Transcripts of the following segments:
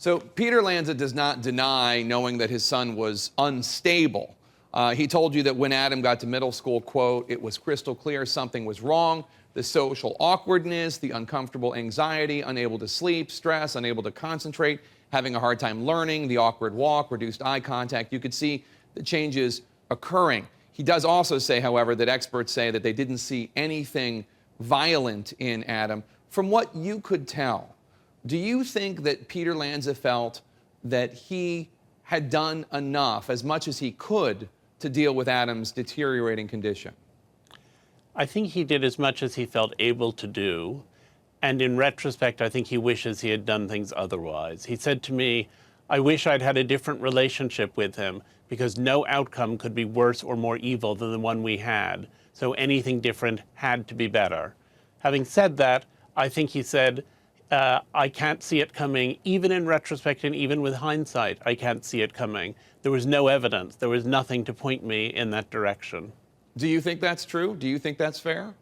So Peter Lanza does not deny knowing that his son was unstable. He told you that when Adam got to middle school, quote, it was crystal clear something was wrong. The social awkwardness, the uncomfortable anxiety, unable to sleep, stress, unable to concentrate, having a hard time learning, the awkward walk, reduced eye contact. You could see the changes occurring. He does also say, however, that experts say that they didn't see anything violent in Adam. From what you could tell, do you think that Peter Lanza felt that he had done enough, as much as he could, to deal with Adam's deteriorating condition? I think he did as much as he felt able to do. And in retrospect, I think he wishes he had done things otherwise. He said to me, I wish I'd had a different relationship with him because no outcome could be worse or more evil than the one we had. So anything different had to be better. Having said that, I think he said, I can't see it coming, even in retrospect and even with hindsight, I can't see it coming. There was no evidence. There was nothing to point me in that direction. Do you think that's true? Do you think that's fair?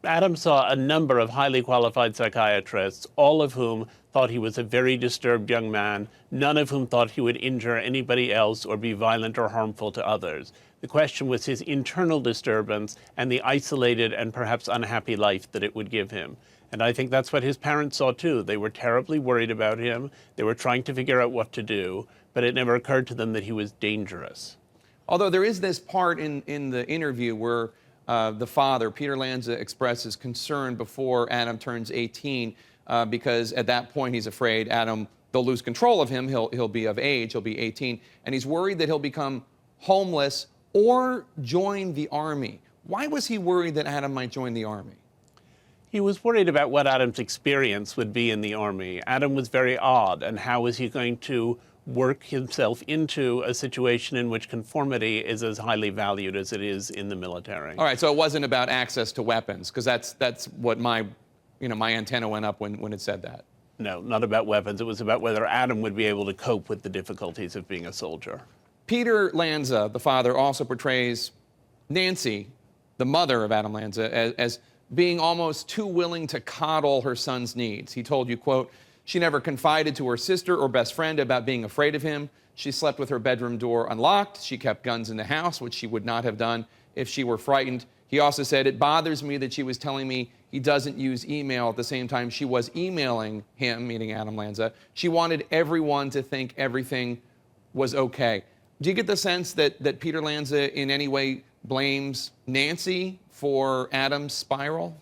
Adam saw a number of highly qualified psychiatrists, all of whom thought he was a very disturbed young man, none of whom thought he would injure anybody else or be violent or harmful to others. The question was his internal disturbance and the isolated and perhaps unhappy life that it would give him. And I think that's what his parents saw too. They were terribly worried about him. They were trying to figure out what to do, but it never occurred to them that he was dangerous. Although there is this part in the interview where the father, Peter Lanza, expresses concern before Adam turns 18 because at that point he's afraid Adam, they'll lose control of him, he'll be of age, he'll be 18, and he's worried that he'll become homeless or join the army. Why was he worried that Adam might join the army? He was worried about what Adam's experience would be in the army. Adam was very odd, and how was he going to work himself into a situation in which conformity is as highly valued as it is in the military? All right, so it wasn't about access to weapons, because that's what my antenna went up when it said that. No, not about weapons. It was about whether Adam would be able to cope with the difficulties of being a soldier. Peter Lanza, the father, also portrays Nancy, the mother of Adam Lanza, as being almost too willing to coddle her son's needs. He told you, quote, she never confided to her sister or best friend about being afraid of him. She slept with her bedroom door unlocked. She kept guns in the house, which she would not have done if she were frightened. He also said, it bothers me that she was telling me he doesn't use email at the same time she was emailing him, meaning Adam Lanza. She wanted everyone to think everything was okay. Do you get the sense that Peter Lanza in any way blames Nancy for Adam's spiral?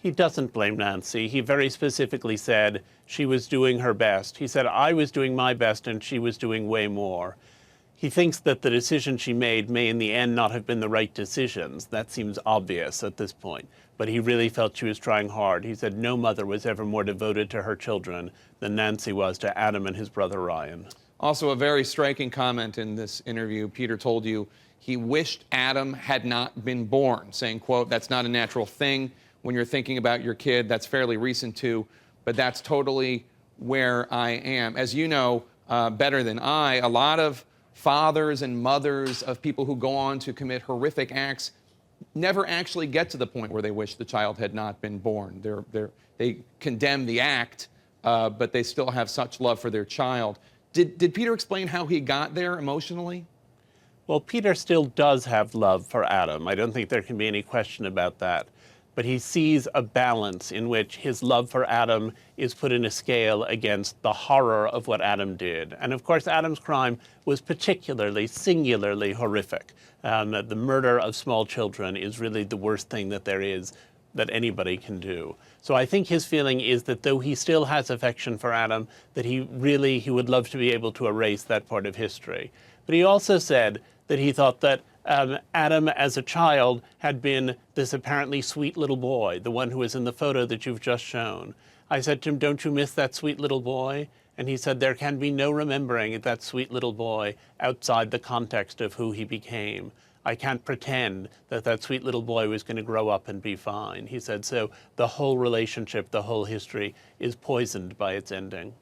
He doesn't blame Nancy. He very specifically said she was doing her best. He said, I was doing my best and she was doing way more. He thinks that the decision she made may in the end not have been the right decisions. That seems obvious at this point. But he really felt she was trying hard. He said no mother was ever more devoted to her children than Nancy was to Adam and his brother Ryan. Also, a very striking comment in this interview. Peter told you he wished Adam had not been born, saying, quote, that's not a natural thing when you're thinking about your kid. That's fairly recent too, but that's totally where I am. As you know better than I, a lot of fathers and mothers of people who go on to commit horrific acts never actually get to the point where they wish the child had not been born. They condemn the act, but they still have such love for their child. Did Peter explain how he got there emotionally? Well, Peter still does have love for Adam. I don't think there can be any question about that. But he sees a balance in which his love for Adam is put in a scale against the horror of what Adam did. And of course, Adam's crime was particularly, singularly horrific. The murder of small children is really the worst thing that there is that anybody can do. So I think his feeling is that though he still has affection for Adam, that he would love to be able to erase that part of history. But he also said that he thought that Adam, as a child, had been this apparently sweet little boy, the one who was in the photo that you've just shown. I said to him, don't you miss that sweet little boy? And he said, there can be no remembering that sweet little boy outside the context of who he became. I can't pretend that that sweet little boy was going to grow up and be fine. He said, so the whole relationship, the whole history is poisoned by its ending.